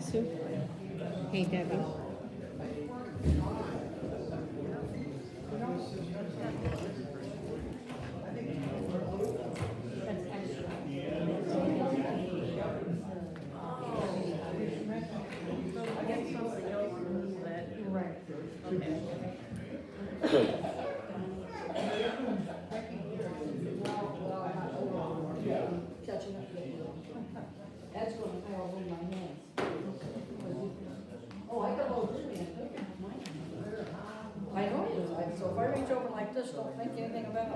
Sue? Hey, Debbie. That's what I hold in my hands. Oh, I got hold of this. I know it is, so if I reach over like this, don't think anything about it.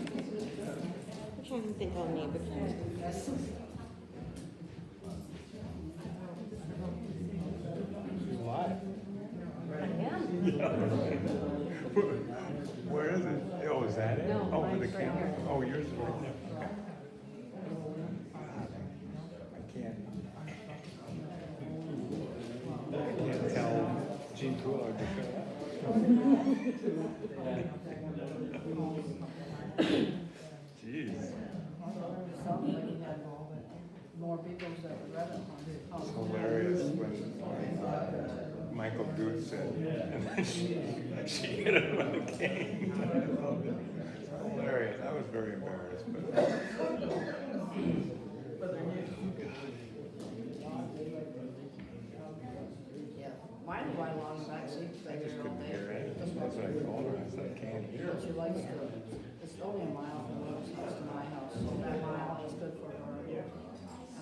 I'm trying to think I'll neighbor. Where is it? Oh, is that it? No, Oh, with the mine's right camera? here. Oh, yours is right there. I can't tell Gene Coolidge to show up. Jeez. More people that read it. It's hilarious when Michael Booth said, and then she hit him with a cane. Hilarious. I was very embarrassed, but. Yeah, mine is right along the back seat. I just couldn't hear it. That's what I told her. I said, I can't hear. She likes to, it's only a mile from her house to my house, so that mile is good for her. And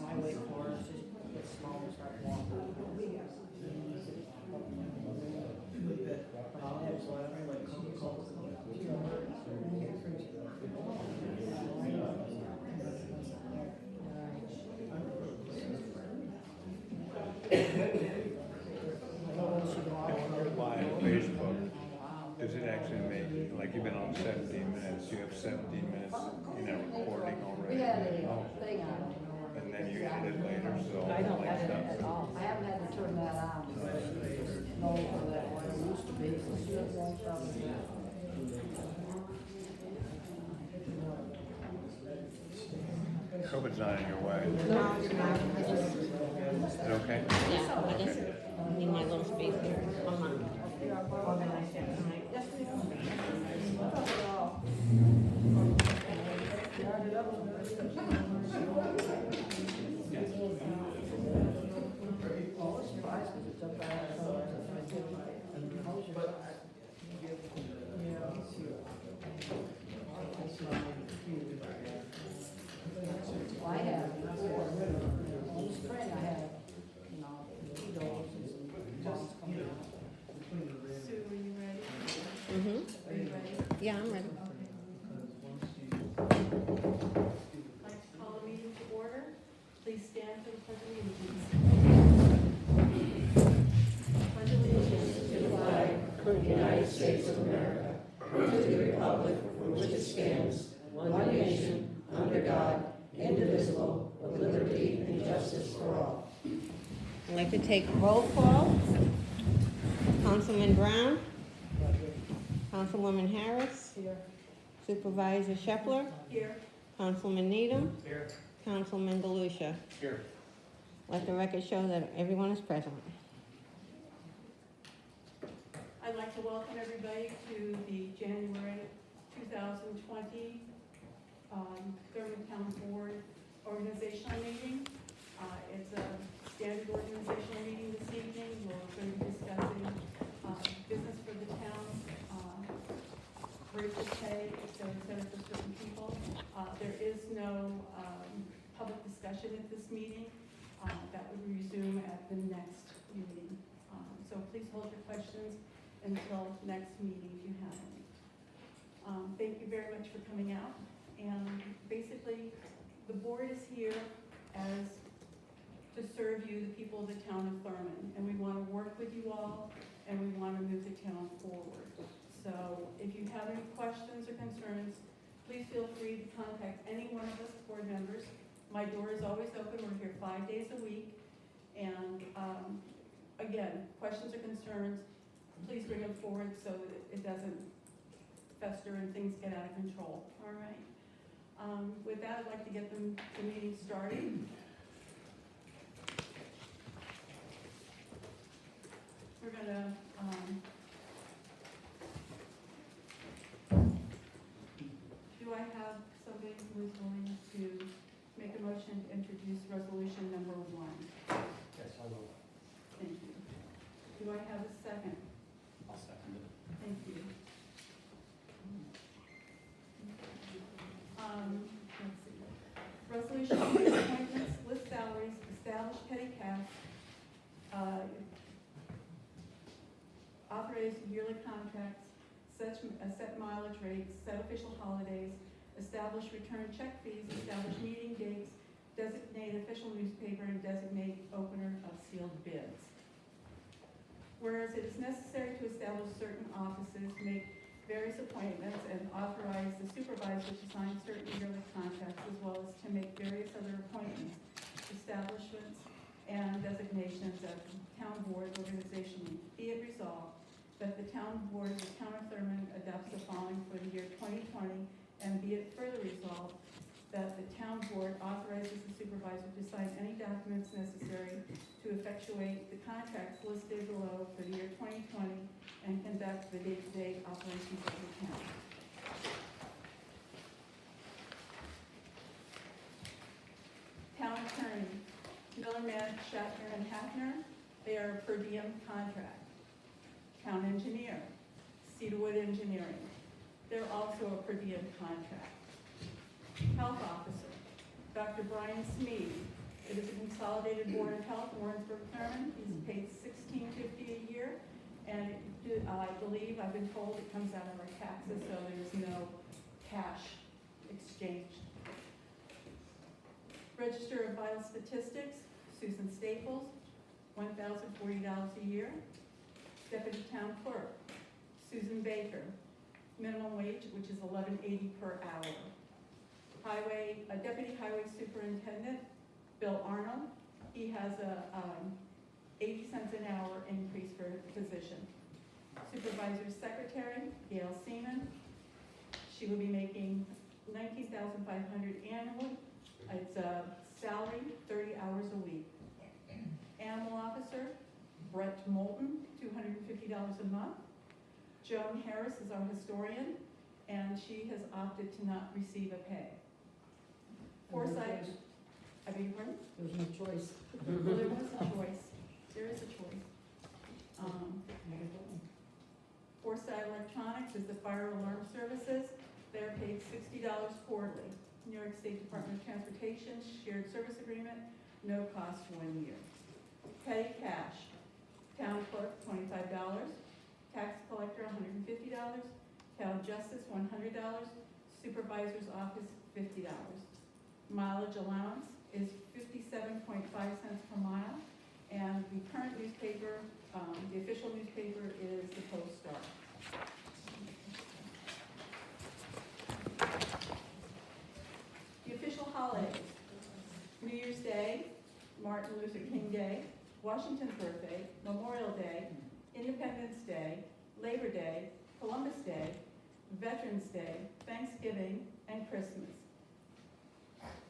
I wait for her, she gets slow and start walking. When you're live on Facebook, does it actually make, like you've been on 17 minutes, you have 17 minutes, recording already? We had a Oh. thing on. And then you edit later, so. I don't like have it stuff. at all. I haven't had to turn that on, because she just knows where that way it used to be, so she doesn't want trouble with that. COVID's not in your way. No, it's not. I just, Is it okay? yeah, I just need my little space here. I'm not. Yes, Yeah, I'm ready. I'd like to call the meeting to order. Please stand for the pledge of allegiance. Pledge of allegiance to the flag of the United States of America, and to the republic for which it stands, one nation, under God, indivisible, with liberty and justice for all. I'd like to take roll call. Councilman Brown, Councilwoman Harris, Here. Supervisor Shepler, here. Councilman Needham, Here. Councilman DeLucia. Here. Let the record show that everyone is present. I'd like to welcome everybody to the January 2020 Thurman Town Board organizational meeting. It's a standard organizational meeting this evening. We're going to be discussing business for the town, rates of pay, et cetera, for certain people. There is no public discussion at this meeting. That would resume at the next meeting. So please hold your questions until next meeting if you have any. Thank you very much for coming out. And basically, the board is here to serve you, the people of the town of Thurman. And we want to work with you all, and we want to move the town forward. So if you have any questions or concerns, please feel free to contact any one of us board members. My door is always open. We're here 5 days a week. And again, questions or concerns, please bring them forward so that it doesn't fester and things get out of control. All right. With that, I'd like to get the meeting started. We're gonna do I have somebody who is willing to make a motion to introduce resolution number 1? Yes, I will. Thank you. Do I have a second? I'll second it. Thank you. Let's see. Resolution appointments, list salaries, establish petty cash, authorize yearly contracts, set mileage rates, set official holidays, establish return check fees, establish meeting dates, designate official newspaper, and designate opener of sealed bids. Whereas it is necessary to establish certain offices, make various appointments, and authorize the supervisor to sign certain yearly contracts, as well as to make various other appointments, establishments, and designations of town board organizationally. Be it resolved that the town board of the town of Thurman adopts the following for the year 2020, and be it further resolved that the town board authorizes the supervisor to sign any documents necessary to effectuate the contracts listed below for the year 2020 and conduct the day-to-day operations of the town. Town attorney, Miller, Shatner, and Hafner, they are a per diem contract. Town engineer, Cedarwood Engineering, they're also a per diem contract. Health officer, Dr. Brian Smead. It is a consolidated board of health, Warrensburg, Thurman. He's paid $16.50 a year, and I believe, I've been told it comes out of our taxes, so there's no cash exchange. Register of Vital Statistics, Susan Staples, $1,040 a year. Deputy Town Clerk, Susan Baker, minimum wage, which is $11.80 per hour. Deputy Highway Superintendent, Bill Arnold, he has a 80 cents an hour increase for his position. Supervisor Secretary, Gail Seaman, she will be making $19,500 annually. It's a salary, 30 hours a week. Animal Officer, Brett Moulton, $250 a month. Joan Harris is our historian, and she has opted to not receive a pay. Foresight, I beg your pardon? There's no choice. Well, there was a choice. There is a choice. Foresight Electronics is the fire alarm services. They're paid $60 quarterly. New York State Department of Transportation shared service agreement, no cost 1 year. Petty cash, town clerk $25, tax collector $150, Town Justice, $100. Supervisor's Office, $50. Mileage allowance is 57.5 cents per mile, and the current newspaper, the official newspaper is the Post-Star. The official holidays: New Year's Day, Martin Luther King Day, Washington's birthday, Memorial Day, Independence Day, Labor Day, Columbus Day, Veterans Day, Thanksgiving, and Christmas.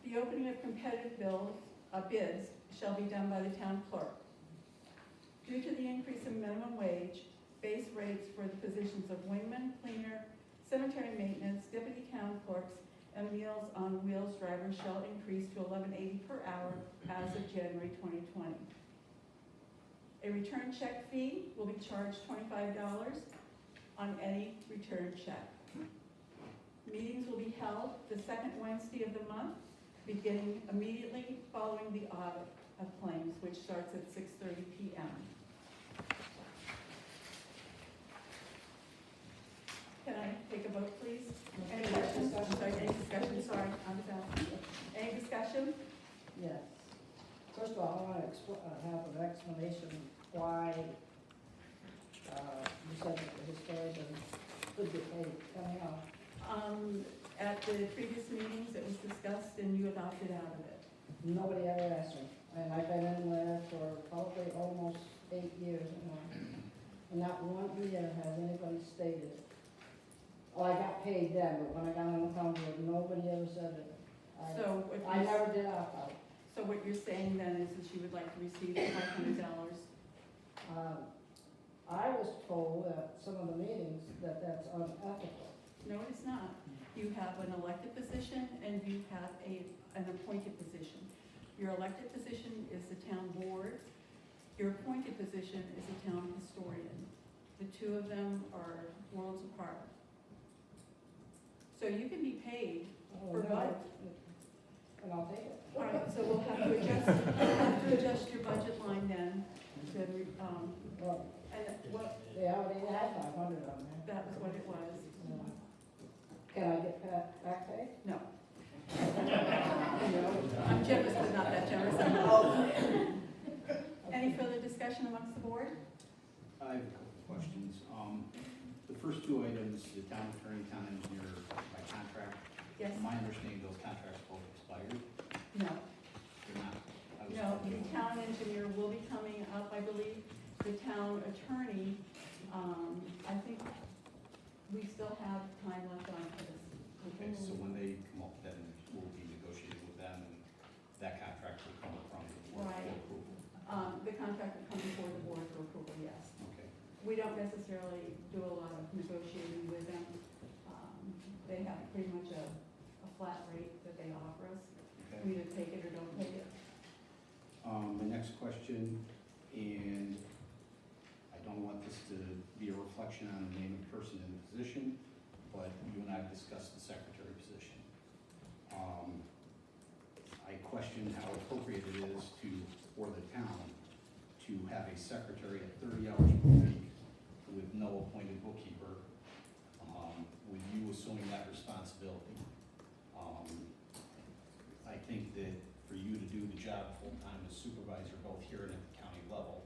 The opening of competitive bids shall be done by the town clerk. Due to the increase in minimum wage, base rates for the positions of wingman, cleaner, cemetery maintenance, deputy town clerks, and Meals on Wheels drivers shall increase to $11.80 per hour as of January 2020. A return check fee will be charged $25 on any return check. Meetings will be held the second Wednesday of the month, beginning immediately following the audit of claims, which starts at 6:30 p.m. Can I take a vote, please? Any questions? I'm sorry, any discussion? Sorry, I'm sorry. Any discussion? Yes. First of all, I want to have an explanation why you said that the historian could get paid coming out. At the previous meetings, it was discussed and you adopted out of it. Nobody ever asked me, and I've been in there for probably almost 8 years now. And not one year has anybody stated, oh, I got paid then, but when I got on the phone board, nobody ever said it. So what I you're- never did opt out. So what you're saying then is that you would like to receive $500? I was told at some of the meetings that that's unethical. No, it's not. You have an elected position and you have an appointed position. Your elected position is the town board. Your appointed position is the town historian. The two of them are worlds apart. So you can be paid Oh, for no, both. And I'll take it. All right, so we'll have to adjust your budget line then to, Well, and what, they already had 500 on there. that was what it was. Can I get back pay? No, No. I'm generous, but not that generous. Any further discussion amongst the board? I have a couple of questions. The first two items, the town attorney, town engineer by contract, Yes? my understanding those contracts both expired. No. They're not. I was No, told the they town engineer will be coming up, I believe. The town attorney, I think we still have time left on this. Okay, so when they come up, then we'll be negotiating with them, and that contract will come from the board Right. for approval. The contract will come before the board for approval, yes. Okay. We don't necessarily do a lot of negotiating with them. They have pretty much a flat rate that they offer us. Okay. We either take it or don't take it. The next question, and I don't want this to be a reflection on the name of the person in the position, but you and I have discussed the secretary position. I question how appropriate it is for the town to have a secretary at 30 hours per week with no appointed bookkeeper, with you assuming that responsibility. I think that for you to do the job full-time as supervisor, both here and at the county level,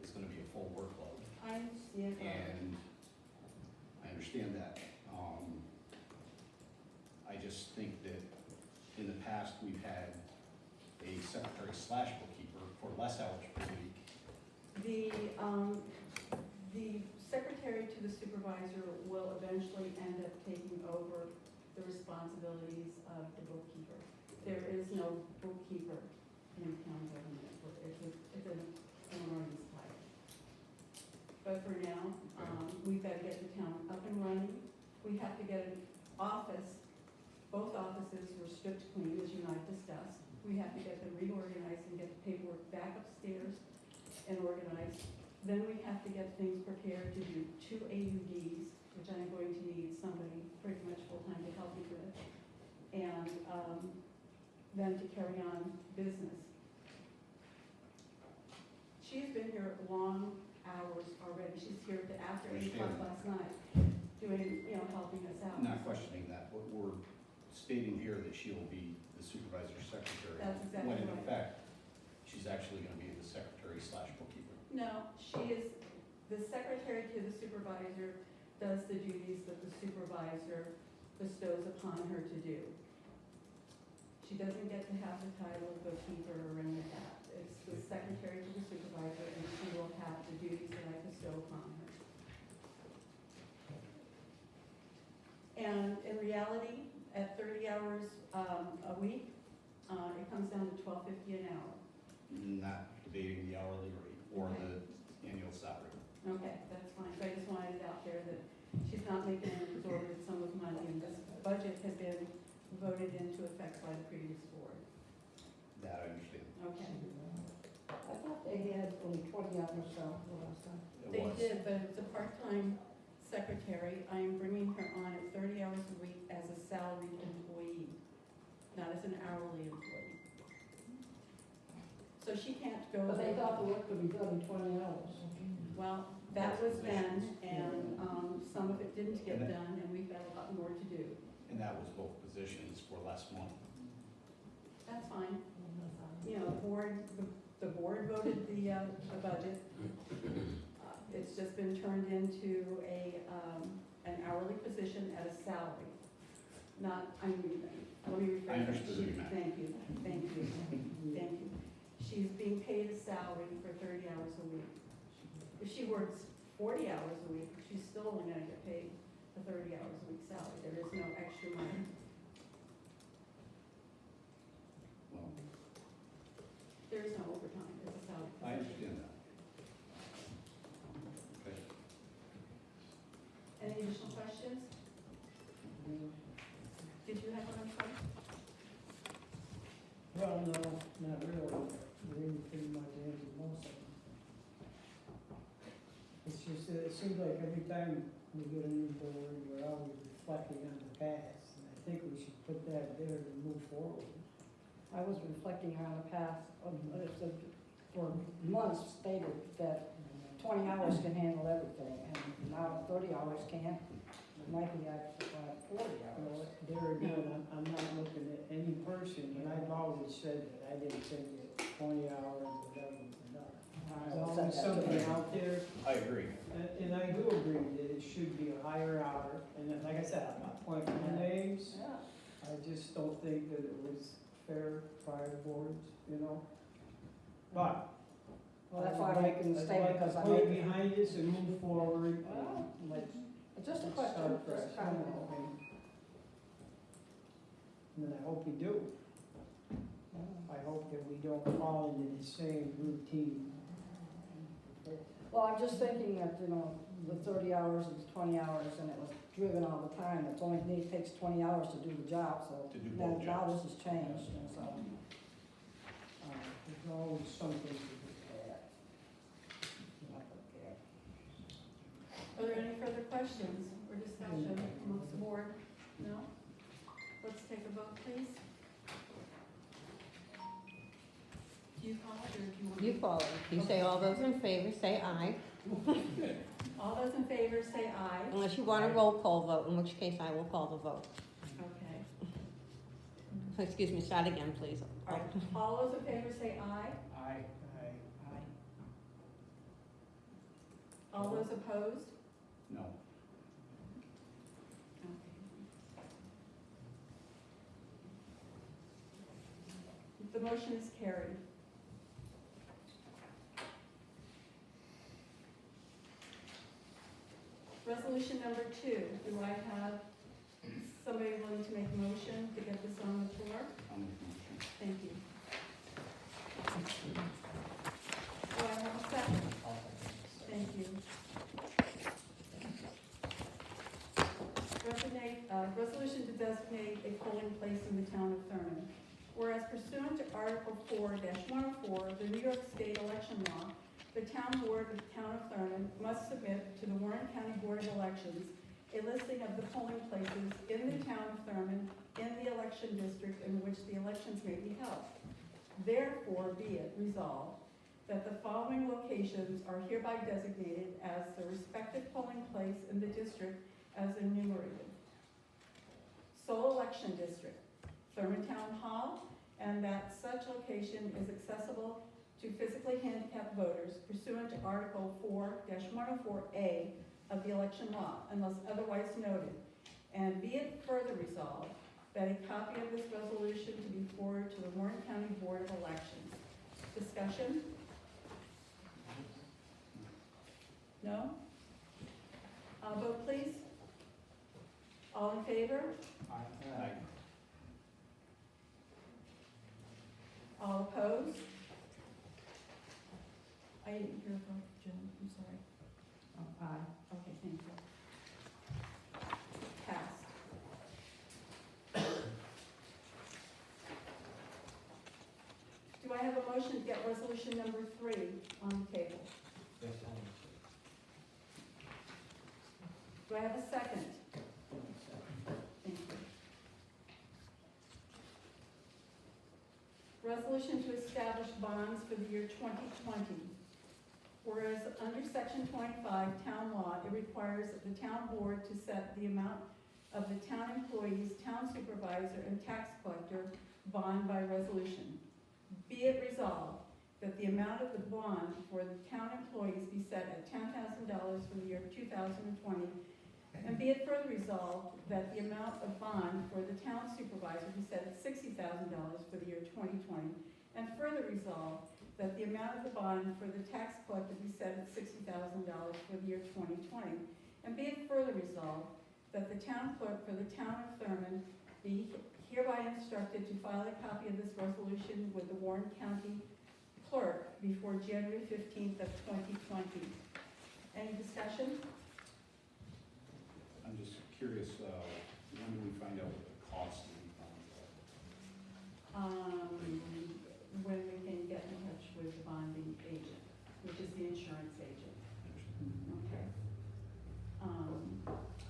is gonna be a full workload. I understand. And I understand that. I just think that in the past, we've had a secretary / bookkeeper for less hours per week. The secretary to the supervisor will eventually end up taking over the responsibilities of the bookkeeper. There is no bookkeeper in town government. It's an enormous title. But for now, we've got to get the town up and running. We have to get an office. Both offices were stripped clean, as you and I discussed. We have to get them reorganized and get the paperwork back upstairs and organized. Then we have to get things prepared to do 2 AUDs, which I'm going to need somebody pretty much full-time to help me with. And then to carry on business. She's been here long hours already. She's here to after 8 o'clock last night, doing, you know, helping us out. Not questioning that, but we're stating here that she'll be the supervisor's secretary. That's exactly When in right. effect, she's actually gonna be the secretary slash bookkeeper. No, she is, the secretary to the supervisor does the duties that the supervisor bestows upon her to do. She doesn't get to have the title of bookkeeper or any of that. It's the secretary to the supervisor, and she will have the duties that I bestow upon her. And in reality, at 30 hours a week, it comes down to $12.50 an hour. Not debating the hourly rate or the annual salary. Okay, that's fine, so I just wanted it out there that she's not making an exorbitant sum of money, and this budget had been voted into effect by the previous board. That I understand. Okay. I thought they had only 20 hours so the last time. It They was. did, but it's a part-time secretary. I am bringing her on at 30 hours a week as a salaried employee, not as an hourly employee. So she can't go. But they thought the work could be done in 20 hours. Well, that was then, and some of it didn't get done, and we've got a lot more to do. And that was both positions for less money. That's fine. You know, the board voted the budget. It's just been turned into an hourly position at a salary, not, let me rephrase that. I understood what you meant. Thank you, thank you, thank you. She's being paid a salary for 30 hours a week. If she works 40 hours a week, she's still only gonna get paid a 30 hours a week salary. There is no extra money. Well, There is no overtime, it's a salary position. I understand that. Okay. Any additional questions? Did you have one, sorry? Well, no, not really. Really pretty much answered most of them. It's just that it seems like every time we get a new board, we're always reflecting on the past. And I think we should put that there to move forward. I was reflecting on the past, for months stated that 20 hours can handle everything, and now 30 hours can't. It might be at 40 Well, hours. there again, I'm not looking at any person, but I've always said that I didn't think that 20 hours or whatever was enough. There's I always said that something today. out there. I agree. And I do agree that it should be a higher hour, and then, like I said, I'm not pointing the names, Yeah. I just don't think that it was fair prior boards, you know? But. Well, that's why I'm making the I'd statement, like to because I put it made, behind us and move forward, Well, and let's it's just a let's question, start just fresh, a you comment. know, and I hope we do. I hope that we don't fall into the same routine. Well, I'm just thinking that, you know, the 30 hours is 20 hours, and it was driven all the time. It's only, it takes 20 hours to do the job, so. To do now- both Now jobs. this has changed, and so. There's always something to do. Are there any further questions or discussion amongst the board? No? Let's take a vote, please. Do you call it, or do you want? You call it. You say all those in favor, say aye. All those in favor say aye. Unless you want a roll call vote, in which case I will call the vote. Okay. Excuse me, start again, please. All right, all those in favor say aye. Aye. All those opposed? No. The motion is carried. Resolution number 2, do I have somebody willing to make a motion to get this on the floor? I'll make the motion. Thank you. Do I have a second? Thank you. Resolution to designate a polling place in the town of Thurman. Whereas pursuant to Article 4-104 of the New York State election law, the town board of the town of Thurman must submit to the Warren County Board of Elections a listing of the polling places in the town of Thurman in the election district in which the elections may be held. Therefore, be it resolved that the following locations are hereby designated as the respective polling place in the district as in election district, Thurman Town Hall, and that such location is accessible to physically handicapped voters pursuant to Article 4-104A of the election law, unless otherwise noted. And be it further resolved that a copy of this resolution to be forwarded to the Warren County Board of Elections. Discussion? No? Vote please. All in favor? Aye. All opposed? I didn't hear a vote, Jim, I'm sorry. Aye. Okay, thank you. Passed. Do I have a motion to get resolution number 3 on the table? Do I have a second? Thank you. Resolution to establish bonds for the year 2020. Whereas under section 25 town law, it requires the town board to set the amount of the town employees, town supervisor, and tax collector bond by resolution. Be it resolved that the amount of the bond for the town employees be set at $10,000 for the year 2020. And be it further resolved that the amount of bond for the town supervisor be set at $60,000 for the year 2020. And further resolved that the amount of the bond for the tax collector be set at $60,000 for the year 2020. And be it further resolved that the town clerk for the town of Thurman be hereby instructed to file a copy of this resolution with the Warren County clerk before January 15th of 2020. Any discussion? I'm just curious, when do we find out what the cost of the bonds are? When we can get in touch with the bonding agent, which is the insurance agent. Okay.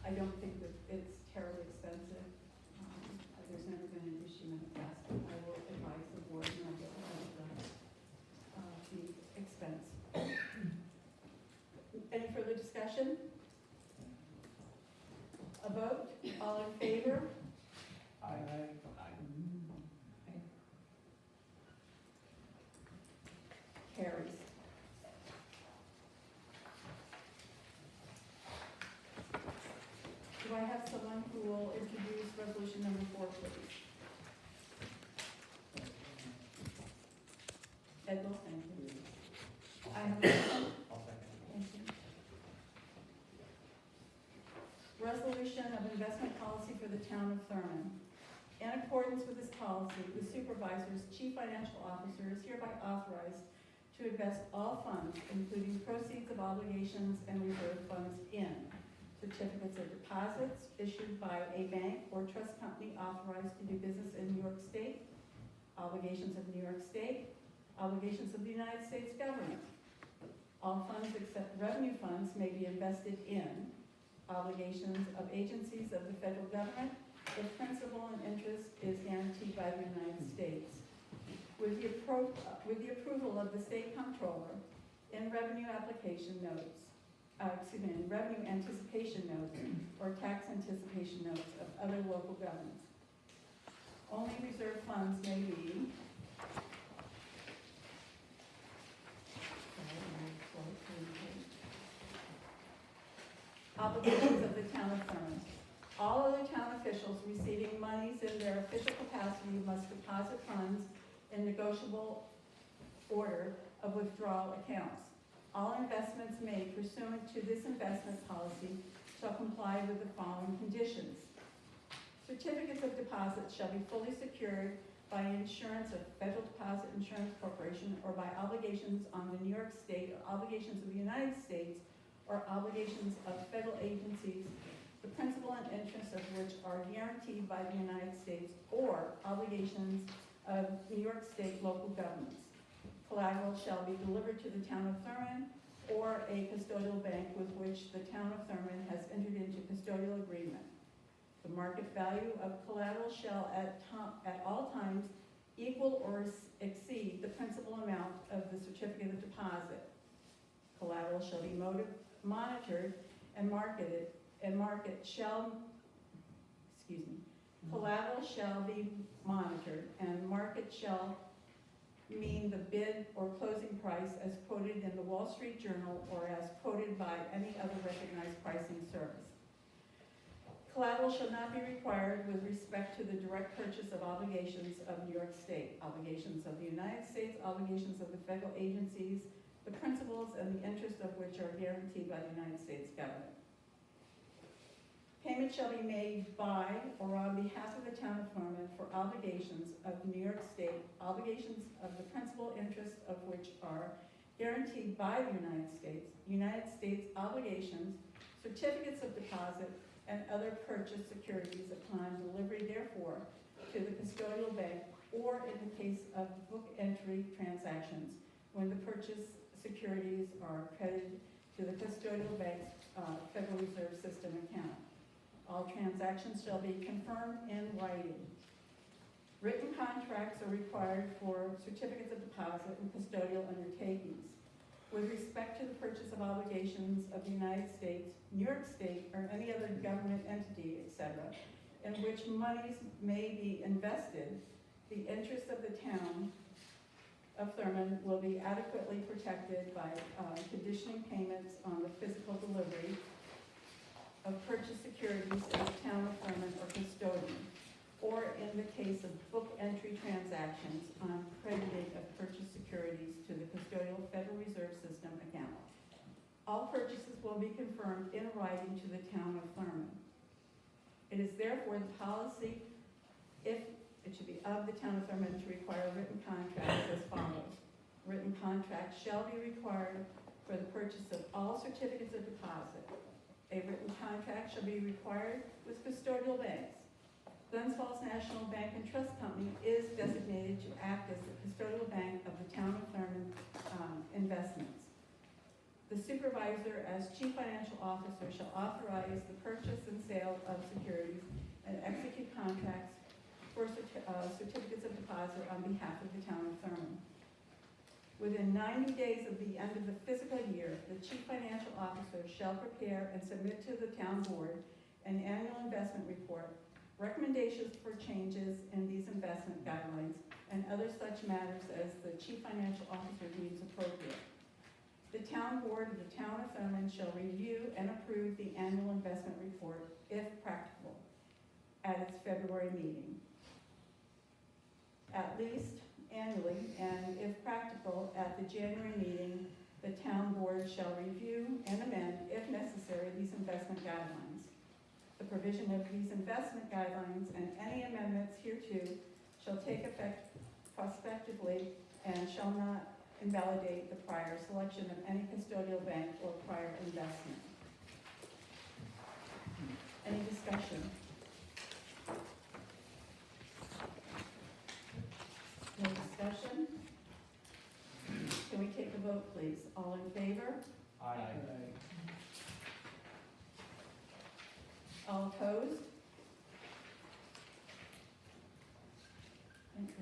I don't think that it's terribly expensive. There's never been an issue in the past. I will advise the board and I'll get the expense. Any further discussion? A vote? All in favor? Aye. Carries. Do I have someone who will introduce resolution number 4, please? Ed will, thank you. I have a motion. Thank you. Resolution of investment policy for the town of Thurman. In accordance with this policy, the supervisor's chief financial officer is hereby authorized to invest all funds, including proceeds of obligations and reserve funds in certificates of deposits issued by a bank or trust company authorized to do business in New York State, obligations of New York State, obligations of the United States government. All funds except revenue funds may be invested in obligations of agencies of the federal government if principal and interest is guaranteed by the United States. With the approval of the state comptroller, in revenue application notes, in revenue anticipation notes or tax anticipation notes of other local governments. Only reserve funds may be obligations of the town of Thurman. All other town officials receiving monies in their official capacity must deposit funds in negotiable order of withdrawal accounts. All investments made pursuant to this investment policy shall comply with the following conditions. Certificates of deposit shall be fully secured by insurance of Federal Deposit Insurance Corporation or by obligations on the New York State or obligations of the United States or obligations of federal agencies, the principal and interest of which are guaranteed by the United States or obligations of New York State local governments. Collateral shall be delivered to the town of Thurman or a custodial bank with which the town of Thurman has entered into custodial agreement. The market value of collateral shall at all times equal or exceed the principal amount of the certificate of deposit. Collateral shall be monitored and market Collateral shall be monitored, and market shall mean the bid or closing price as quoted in the Wall Street Journal or as quoted by any other recognized pricing service. Collateral shall not be required with respect to the direct purchase of obligations of New York State, obligations of the United States, obligations of the federal agencies, the principals and the interest of which are guaranteed by the United States government. Payment shall be made by or on behalf of the town of Thurman for obligations of New York State, obligations of the principal interest of which are guaranteed by the United States obligations, certificates of deposit, and other purchase securities upon delivery therefore to the custodial bank, or in the case of book entry transactions, when the purchase securities are credited to the custodial bank's Federal Reserve System account. All transactions shall be confirmed in writing. Written contracts are required for certificates of deposit and custodial undertakings. With respect to the purchase of obligations of the United States, New York State, or any other government entity, etc., in which monies may be invested, the interest of the town of Thurman will be adequately protected by conditioning payments on the physical delivery of purchased securities to the town of Thurman or custodian, or in the case of book entry transactions on crediting of purchased securities to the custodial Federal Reserve System account. All purchases will be confirmed in writing to the town of Thurman. It is therefore the policy, if it should be of the town of Thurman, to require written contracts as follows. Written contracts shall be required for the purchase of all certificates of deposit. A written contract shall be required with custodial banks. Glens Falls National Bank and Trust Company is designated to act as the custodial bank of the town of Thurman investments. The supervisor, as chief financial officer, shall authorize the purchase and sale of securities and execute contracts for certificates of deposit on behalf of the town of Thurman. Within 90 days of the end of the fiscal year, the chief financial officer shall prepare and submit to the town board an annual investment report, recommendations for changes in these investment guidelines, and other such matters as the chief financial officer deems appropriate. The town board of the town of Thurman shall review and approve the annual investment report, if practicable, at its February meeting. At least annually, and if practical, at the January meeting, the town board shall review and amend, if necessary, these investment guidelines. The provision of these investment guidelines and any amendments hereto shall take effect prospectively and shall not invalidate the prior selection of any custodial bank or prior investment. Any discussion? No discussion? Can we take a vote, please? All in favor? All opposed? Thank you.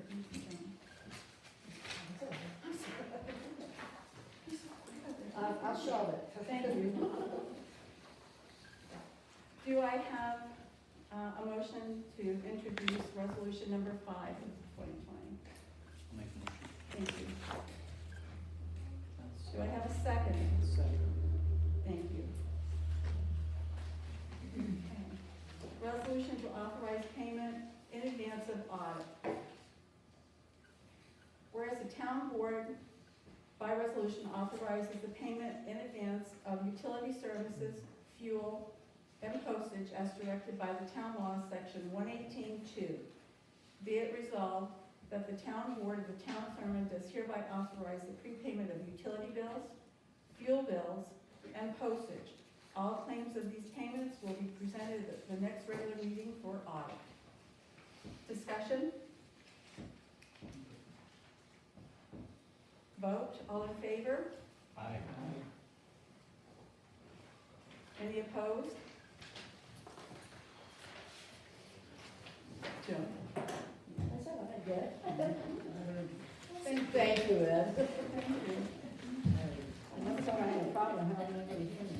I'll show it. Thank you. Do I have a motion to introduce resolution number 5 of 2020? I'll make a motion. Thank you. Do I have a second? Thank you. Okay. Resolution to authorize payment in advance of audit. Whereas the town board by resolution authorizes the payment in advance of utility services, fuel, and postage as directed by the town law, section 118.2. Be it resolved that the town board of the town of Thurman does hereby authorize the prepayment of utility bills, fuel bills, and postage. All claims of these payments will be presented at the next regular meeting for audit. Discussion? Vote, all in favor? Aye. Any opposed? Joan? That's all I get. Thank Thank you, Ed. Thank you. And that's all I had a problem having anybody hear me.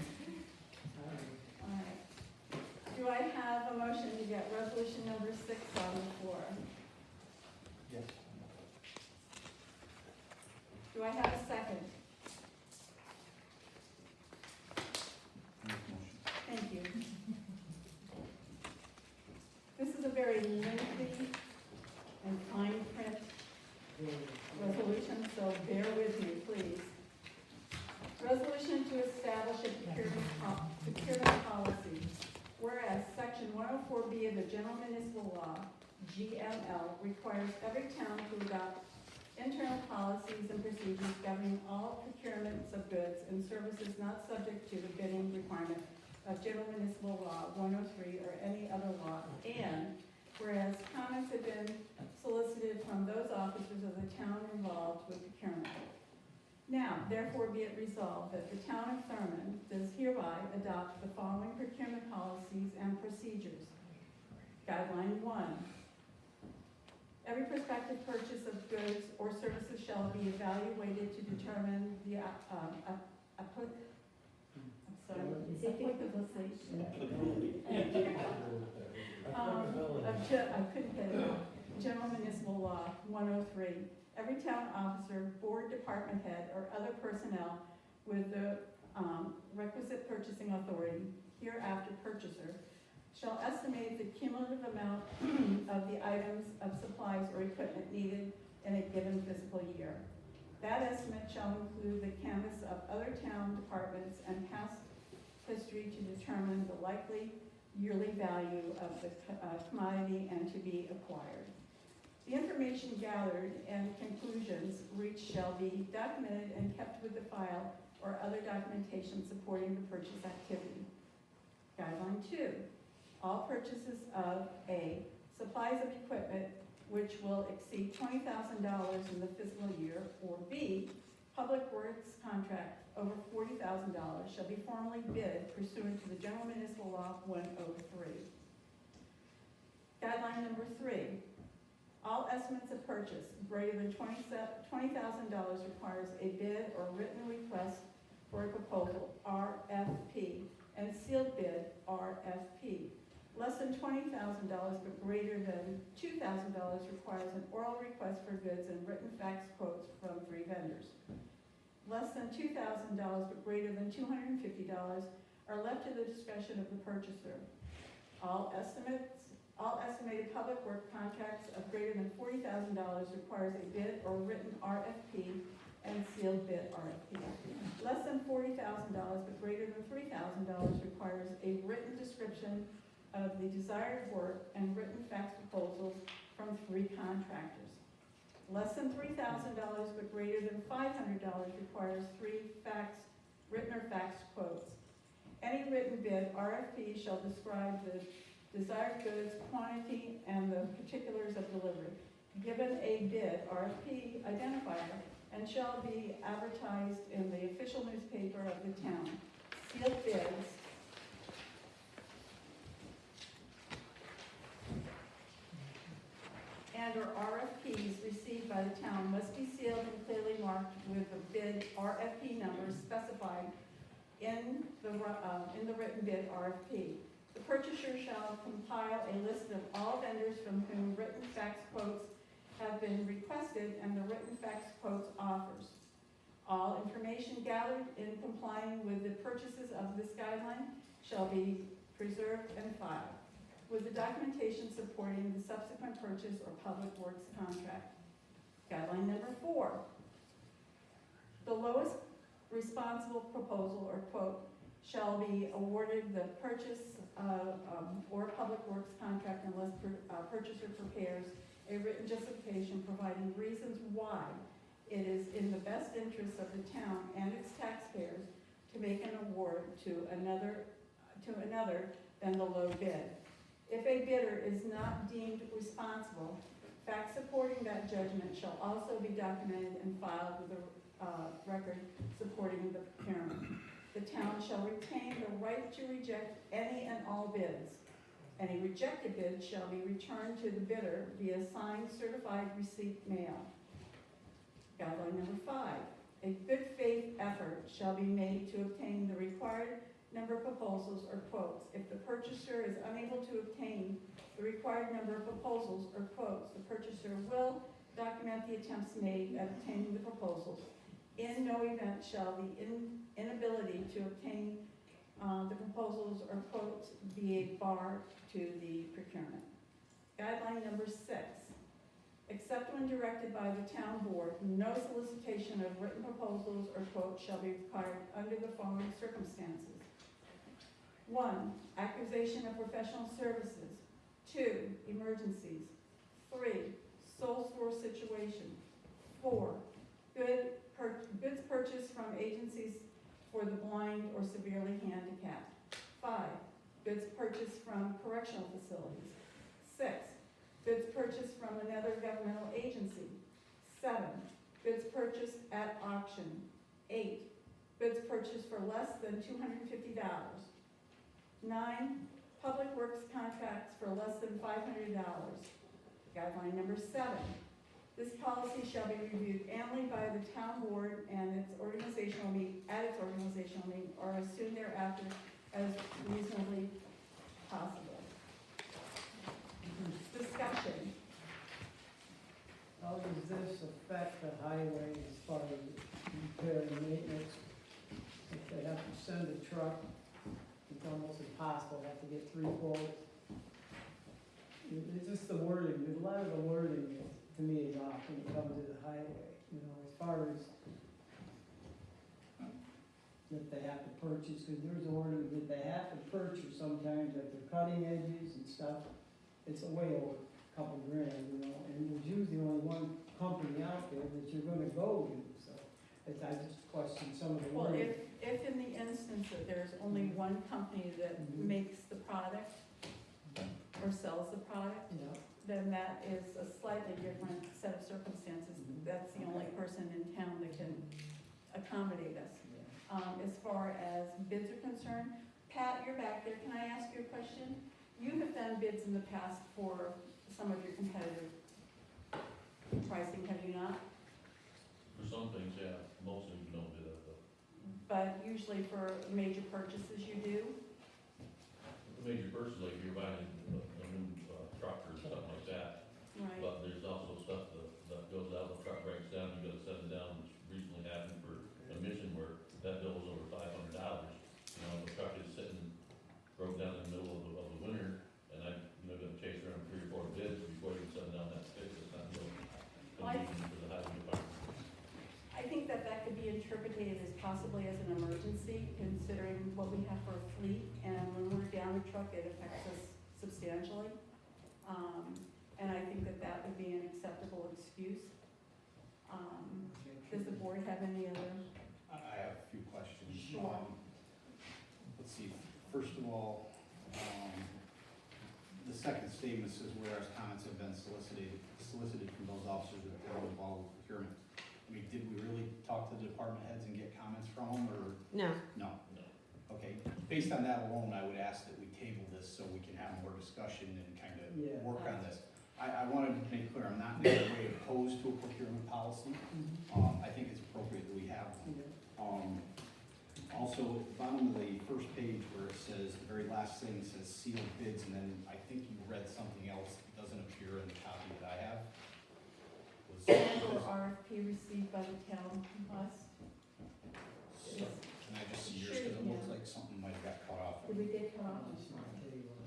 All right. Do I have a motion to get resolution number 6 on the floor? Yes. Do I have a second? Make motion. Thank you. This is a very lengthy and fine print resolution, so bear with me, please. Resolution to establish a procurement policy. Whereas Section 104B of the General Municipal Law, GML, requires every town to adopt internal policies and procedures governing all procurements of goods and services not subject to the bidding requirement of General Municipal Law 103 or any other law. And whereas comments have been solicited from those officers of the town involved with procurement. Now, therefore be it resolved that the town of Thurmond does hereby adopt the following procurement policies and procedures. Guideline 1. Every prospective purchase of goods or services shall be evaluated to determine the I couldn't get it. General Municipal Law 103. Every town officer, board department head, or other personnel with the requisite purchasing authority, hereafter purchaser, shall estimate the cumulative amount of the items of supplies or equipment needed in a given fiscal year. That estimate shall include the canvass of other town departments and past history to determine the likely yearly value of the commodity and to be acquired. The information gathered and conclusions reached shall be documented and kept with the file or other documentation supporting the purchase activity. Guideline 2. All purchases of A, supplies of equipment which will exceed $20,000 in the fiscal year, or B, public works contract over $40,000 shall be formally bid pursuant to the General Municipal Law 103. Guideline number 3. All estimates of purchase greater than $20,000 requires a bid or written request for a proposal, RFP, and sealed bid, RFP. Less than $20,000 but greater than $2,000 requires an oral request for bids and written fax quotes from 3 vendors. Less than $2,000 but greater than $250 are left to the discretion of the purchaser. All estimated public work contracts of greater than $40,000 requires a bid or written RFP and sealed bid RFP. Less than $40,000 but greater than $3,000 requires a written description of the desired work and written fax proposals from 3 contractors. Less than $3,000 but greater than $500 requires 3 written or fax quotes. Any written bid RFP shall describe the desired goods, quantity, and the particulars of delivery. Given a bid RFP identifier and shall be advertised in the official newspaper of the town. Sealed bids and or RFPs received by the town must be sealed and clearly marked with the bid RFP number specified in the written bid RFP. The purchaser shall compile a list of all vendors from whom written fax quotes have been requested and the written fax quotes offers. All information gathered in complying with the purchases of this guideline shall be preserved and filed with the documentation supporting the subsequent purchase or public works contract. Guideline number 4. The lowest responsible proposal or quote shall be awarded the purchase or public works contract unless purchaser prepares a written justification providing reasons why it is in the best interest of the town and its taxpayers to make an award to another than the low bid. If a bidder is not deemed responsible, facts supporting that judgment shall also be documented and filed with a record supporting the procurement. The town shall retain the right to reject any and all bids. Any rejected bid shall be returned to the bidder via signed certified receipt mail. Guideline number 5. A good faith effort shall be made to obtain the required number of proposals or quotes if the purchaser is unable to obtain the required number of proposals or quotes, the purchaser will document the attempts made at obtaining the proposals. In no event shall the inability to obtain the proposals or quotes be a bar to the procurement. Guideline number 6, except when directed by the town board, no solicitation of written proposals or quotes shall be required under the following circumstances. 1, accusation of professional services. 2, emergencies. 3, sole source situation. 4, goods purchased from agencies for the blind or severely handicapped. 5, goods purchased from correctional facilities. 6, goods purchased from another governmental agency. 7, goods purchased at auction. 8, goods purchased for less than $250. 9, public works contracts for less than $500. Guideline number 7, this policy shall be reviewed annually by the town board and its organizational meeting, or as soon thereafter as reasonably possible. Discussion. How does this affect the highway as far as repair and maintenance? If they have to send a truck, it's almost impossible, have to get 3 quotes. It's just the wording, a lot of the wording is, to me, is off when it comes to the highway, you know, as far as that they have to purchase, because there's orders that they have to purchase sometimes, like the cutting edges and stuff. It's way over a couple grand, you know, and there's usually only one company out there that you're gonna go to, so I just question some of the Well, wording. if in the instance that there's only one company that Mhm. makes the product or sells the product, Yeah, then that is a slightly different set of circumstances. Mhm. That's the only person in town that can accommodate us. yeah. As far as bids are concerned, Pat, you're back there, can I ask you a question? You have done bids in the past for some of your competitive pricing, have you not? For some things, yeah, mostly we don't do that, But usually for major purchases you do? the major purchase, like you're buying a new truck or something like that, Right. but there's also stuff that goes out, the truck breaks down, you gotta send it down, which recently happened for a mission where that bill was over $500. You know, the truck is sitting, broke down in the middle of the winter, and I, gotta chase around 3 or 4 bids before you can send down that fix, it's not real convenient for the highway department. I think that that could be interpreted as possibly as an emergency, considering what we have for a fleet, and when we're down a truck, it affects us substantially. And I think that that would be an acceptable excuse. Does the board have any other? I have a few questions. Sure. Let's see, first of all, the second statement says whereas comments have been solicited from those officers of the town involved with procurement. I mean, did we really talk to the department heads and get comments from them, or No. no? No. Okay, based on that alone, I would ask that we table this so we can have more discussion and kind of Yeah. work on this. I wanted to make clear, I'm not in any way opposed to a procurement policy. I think it's appropriate that we have one. Yeah. Also, at the bottom of the first page where it says, the very last thing says sealed bids, and then I think you read something else that doesn't appear in the copy that I have. Was- And/or RFP received by the town bus? So, can I just see yours, because it looks like something might have got cut off. Did we get cut off? Just wanna tell you what,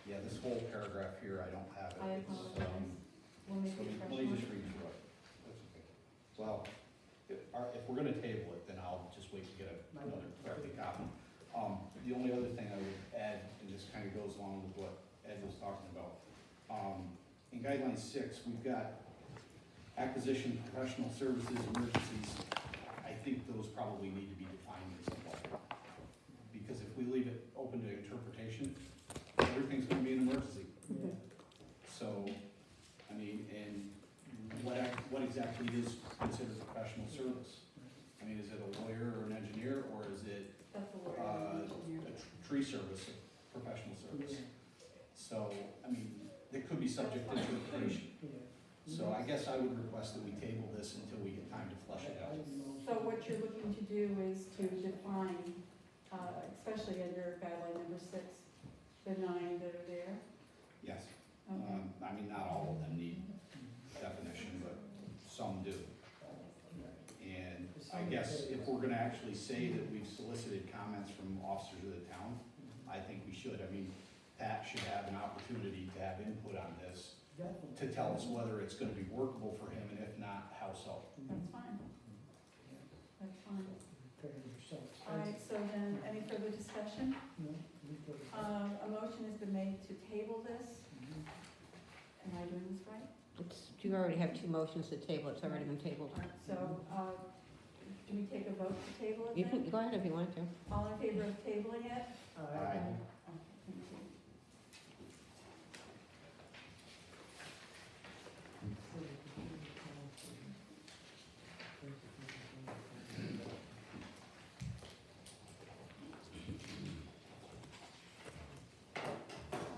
Yeah, this whole paragraph here, I don't have it. I It's, apologize. We'll make So it fresh. let me just read through it. That's okay. Well, if we're gonna table it, then I'll just wait to get another corrected copy. The only other thing I would add, and this kind of goes along with what Ed was talking about. In guideline 6, we've got acquisition, professional services, emergencies. I think those probably need to be defined in some way. Because if we leave it open to interpretation, everything's gonna be an emergency. Yeah. So, I mean, and what exactly is considered professional service? I mean, is it a lawyer or an engineer, or is it That's a word. a tree service, a professional service? Yeah. So, I mean, it could be subject to interpretation. Yeah. So I guess I would request that we table this until we get time to flesh it out. So what you're looking to do is to define, especially under guideline number 6, the 9 that are there? Yes. Okay. I mean, not all of them need definition, but some do. And I guess if we're gonna actually say that we've solicited comments from officers of the town, I think we should. I mean, Pat should have an opportunity to have input on this, Definitely. to tell us whether it's gonna be workable for him, and if not, how so. That's fine. That's fine. Pay yourself. All right, so then, any further discussion? No, you pay. A motion has been made to table this. Am I doing this right? You already have 2 motions to table, it's already been tabled. All right, so, do we take a vote to table it You then? can, go ahead if you want to. All in favor of tabling it? Aye. Okay, thank you.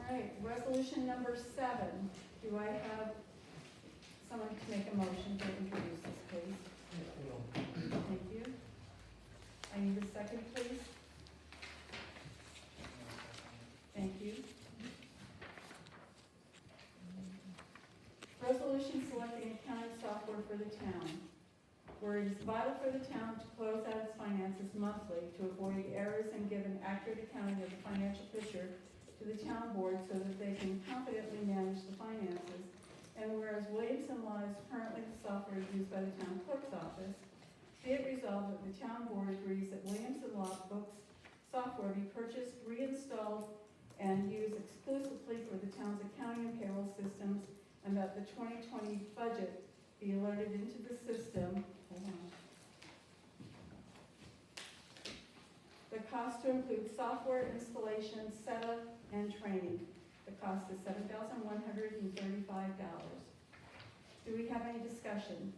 All right, resolution number 7. Do I have someone to make a motion to introduce this, please? Thank you. I need a second, please. Thank you. Resolution selecting accounting software for the town. Where it is vital for the town to close out its finances monthly to avoid errors and give an accurate accounting of the financial picture to the town board so that they can confidently manage the finances. And whereas Williamson Law is currently the software used by the town clerk's office, be it resolved that the town board agrees that Williamson Law Books software be purchased, reinstalled, and used exclusively for the town's accounting and payroll systems, and that the 2020 budget be alerted into the system. Hold on. The cost to include software installation, setup, and training. The cost is $7,135. Do we have any discussion?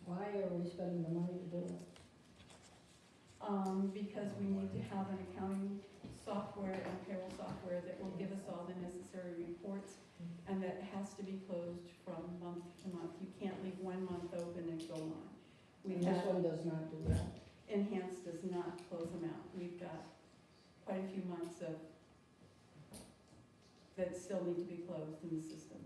Why are we spending the money to do it? Because we need to have an accounting software and payroll software that will give us all the necessary reports, and that has to be closed from month to month. You can't leave 1 month open and go on. We And this have, one does not do that. Enhanced does not close them out. We've got quite a few months of, that still need to be closed in the system.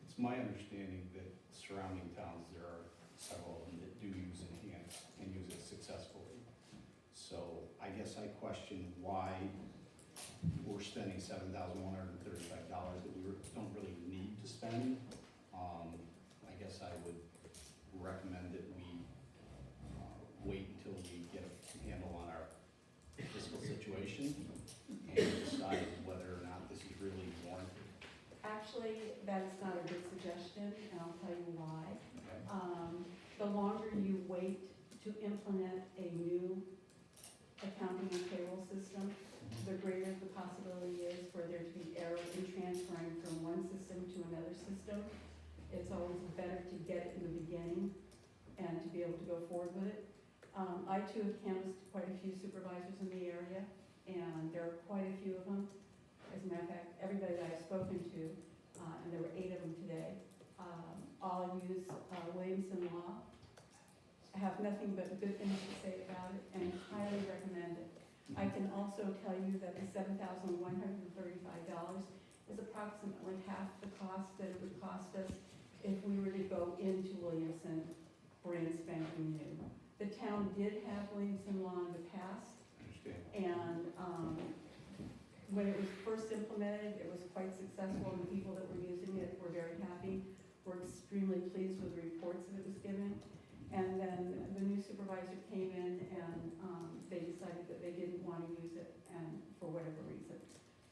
It's my understanding that surrounding towns, there are several of them that do use Enhance and use it successfully. So I guess I question why we're spending $7,135 that we don't really need to spend. I guess I would recommend that we wait until we get a handle on our fiscal situation and decide whether or not this is really warranted. Actually, that is not a good suggestion, and I'll tell you why. Okay? The longer you wait to implement a new accounting and payroll system, the greater the possibility is for there to be error in transferring from one system to another system. It's always better to get it in the beginning and to be able to go forward with it. I too have canvassed quite a few supervisors in the area, and there are quite a few of them. As a matter of fact, everybody that I've spoken to, and there were 8 of them today, all use Williamson Law, have nothing but good things to say about it, and highly recommend it. I can also tell you that the $7,135 is approximately half the cost that it would cost us if we were to go into Williamson brand spanking new. The town did have Williamson Law in the past, Understand? and when it was first implemented, it was quite successful, and the people that were using it were very happy, were extremely pleased with the reports that it was giving. And then the new supervisor came in, and they decided that they didn't want to use it, and for whatever reason.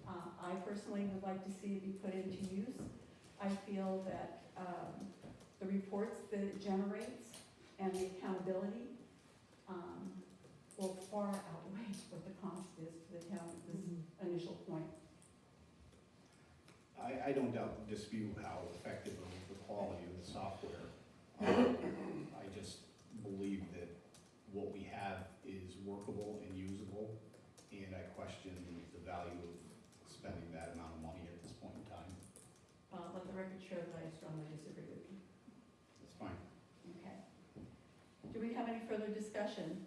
I personally would like to see it be put into use. I feel that the reports that it generates and the accountability will far outweigh what the cost is to the town at this initial point. I don't dispute how effective of the quality of the software. I just believe that what we have is workable and usable, and I question the value of spending that amount of money at this point in time. Let the record show that I strongly disagree with you. That's fine. Okay. Do we have any further discussion?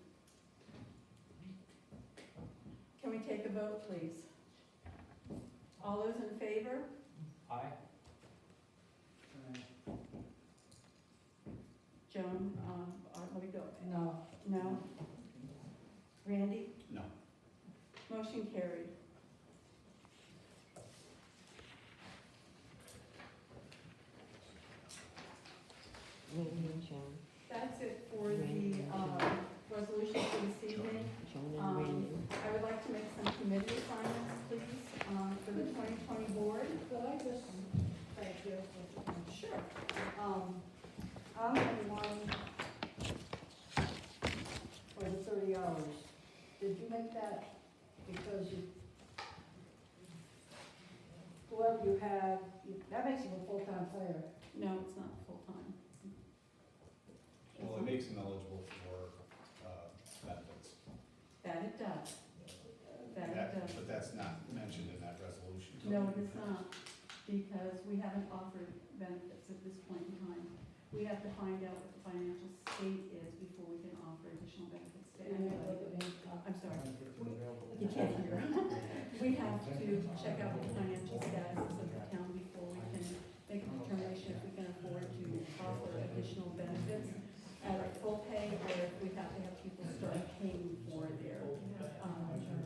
Can we a vote, please? All those in favor? Aye. Joan, let me go. No, No? Randy? No. Motion carried. Randy and Joan, That's it for the resolution for this evening. Joan and Randy. I would like to make some committee assignments, please, for the 2020 board. could I just thank you for Sure. I'm the one for the 30 hours. Did you make that because you, whoever you have, that makes you a full-time player. No, it's not full-time. Well, it makes him eligible for benefits. That it does. That it does. But that's not mentioned in that resolution. No, it is not, because we haven't offered benefits at this point in time. We have to find out what the financial state is before we can offer additional benefits to anybody. I'm sorry. You can't hear. We have to check out what the financial status is of the town before we can make a determination if we can afford to offer additional benefits at a full pay, or if we have to have people start paying for their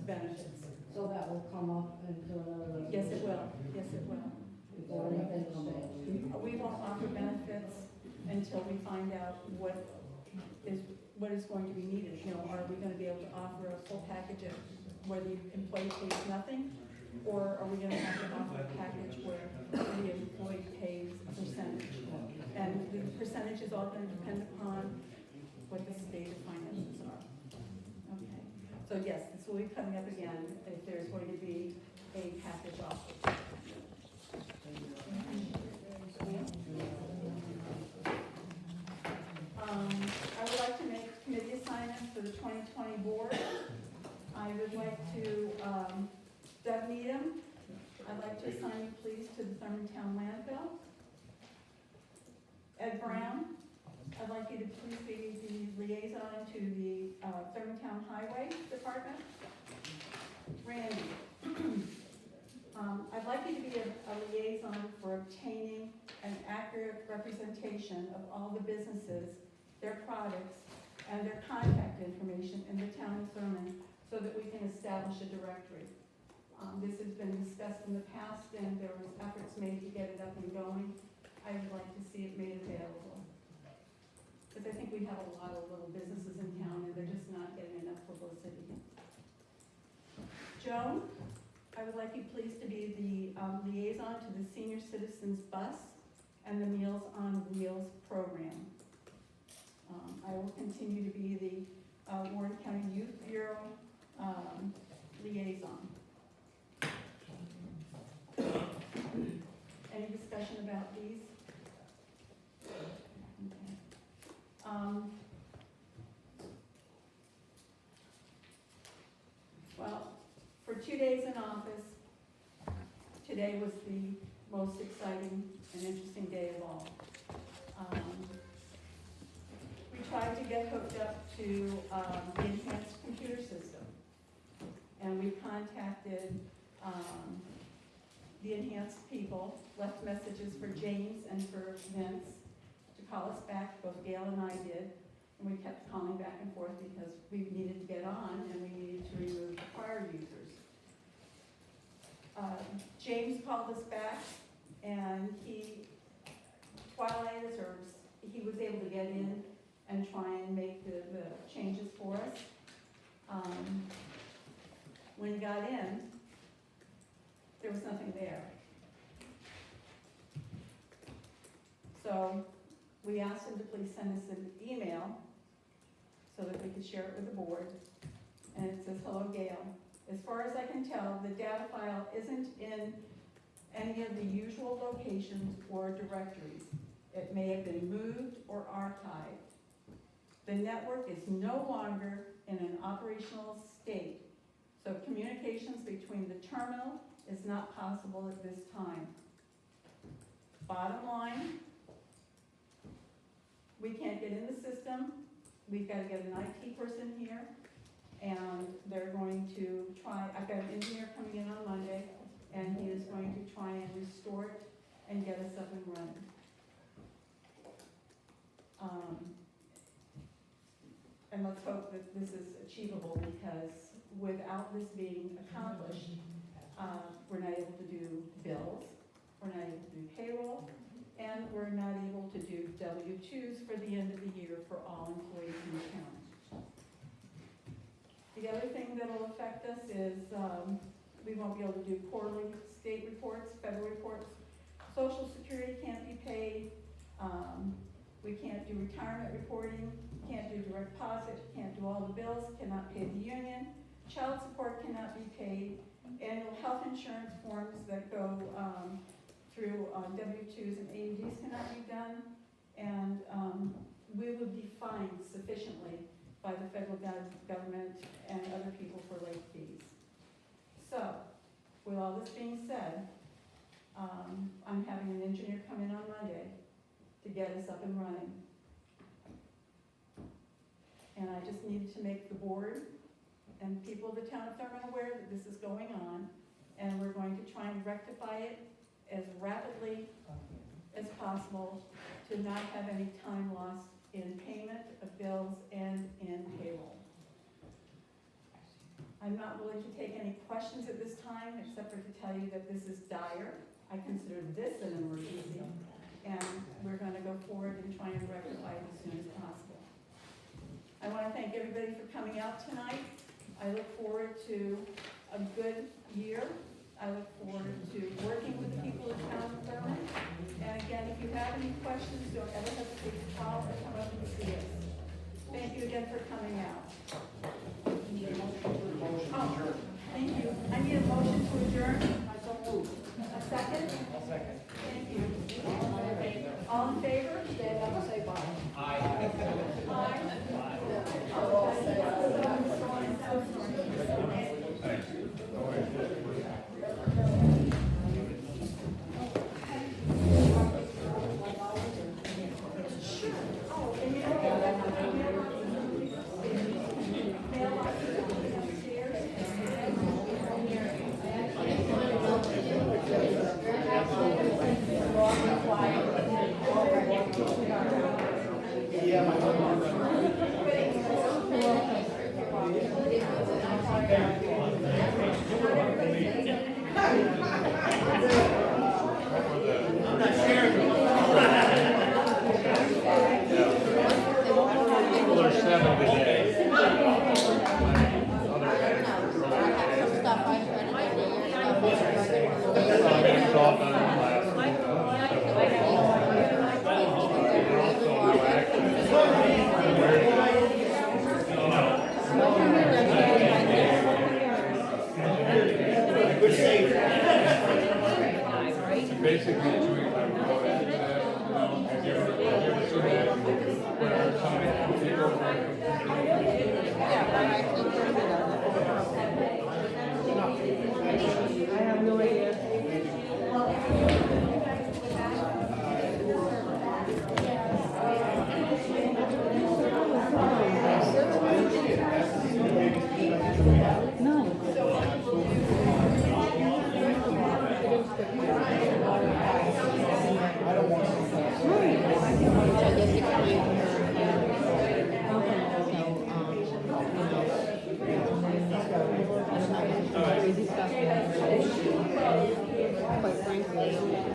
benefits. So that will come up into another. Yes, it will. Yes, it will. Before anything changes. We won't offer benefits until we find out what is going to be needed. You know, are we gonna be able to offer a full package of where the employee pays nothing? Or are we gonna have to offer a package where the employee pays a percentage? And the percentage is all gonna depend upon what the state of finances are. Okay, so yes, this will be coming up again if there's going to be a package offer. I would like to make committee assignments for the 2020 board. I would like to, Doug Needham, I'd like to assign you please to the Thurman Town landfill. Ed Brown, I'd like you to please be the liaison to the Thurman Town Highway Department. Randy, I'd like you to be a liaison for obtaining an accurate representation of all the businesses, their products, and their contact information in the town of Thurman so that we can establish a directory. This has been discussed in the past and there was efforts made to get it up and going. I would like to see it made available. Because I think we have a lot of little businesses in town and they're just not getting enough publicity. Joan, I would like you please to be the liaison to the Senior Citizens Bus and the Meals on Wheels program. I will continue to be the Warren County Youth Bureau liaison. Any discussion about these? Okay. Well, for 2 days in office, today was the most exciting and interesting day of all. We tried to get hooked up to the enhanced computer system. And we contacted the enhanced people, left messages for James and for Vince to call us back, both Gail and I did. And we kept calling back and forth because we needed to get on and we needed to remove the prior users. James called us back and he was able to get in and try and make the changes for us. When he got in, there was nothing there. So we asked him to please send us an email so that we could share it with the board. And it says, "Hello, Gail. As far as I can tell, the data file isn't in any of the usual locations or directories. It may have been moved or archived. The network is no longer in an operational state, so communications between the terminal is not possible at this time. Bottom line, we can't get in the system. We've got to get an IT person here, and they're going to try, I've got an engineer coming in on Monday, and he is going to try and restore it and get us up and running. And let's hope that this is achievable, because without this being accomplished, we're not able to do bills, we're not able to do payroll, and we're not able to do W-2s for the end of the year for all employees in the county. The other thing that'll affect us is, we won't be able to do quarterly state reports, federal reports. Social Security can't be paid, we can't do retirement reporting, can't do direct deposit, can't do all the bills, cannot pay the union, child support cannot be paid, annual health insurance forms that go through W-2s and AUDs cannot be done, and we would be fined sufficiently by the federal government and other people for late fees. So, with all this being said, I'm having an engineer come in on Monday to get us up and running. And I just needed to make the board and people of the town of Thurman aware that this is going on, and we're going to try and rectify it as rapidly as possible to not have any time lost in payment of bills and in payroll. I'm not willing to take any questions at this time, except for to tell you that this is dire. I consider this an emergency, and we're going to go forward and try and rectify it as soon as possible. I want to thank everybody for coming out tonight. I look forward to a good year. I look forward to working with the people of town of Thurman. And again, if you have any questions, don't ever hesitate to call or come up and see us. Thank you again for coming out. Oh, thank you. I need a motion to adjourn. A second? I'll second. Thank you. All in favor? Stand up and say bye. Aye. Yeah, right.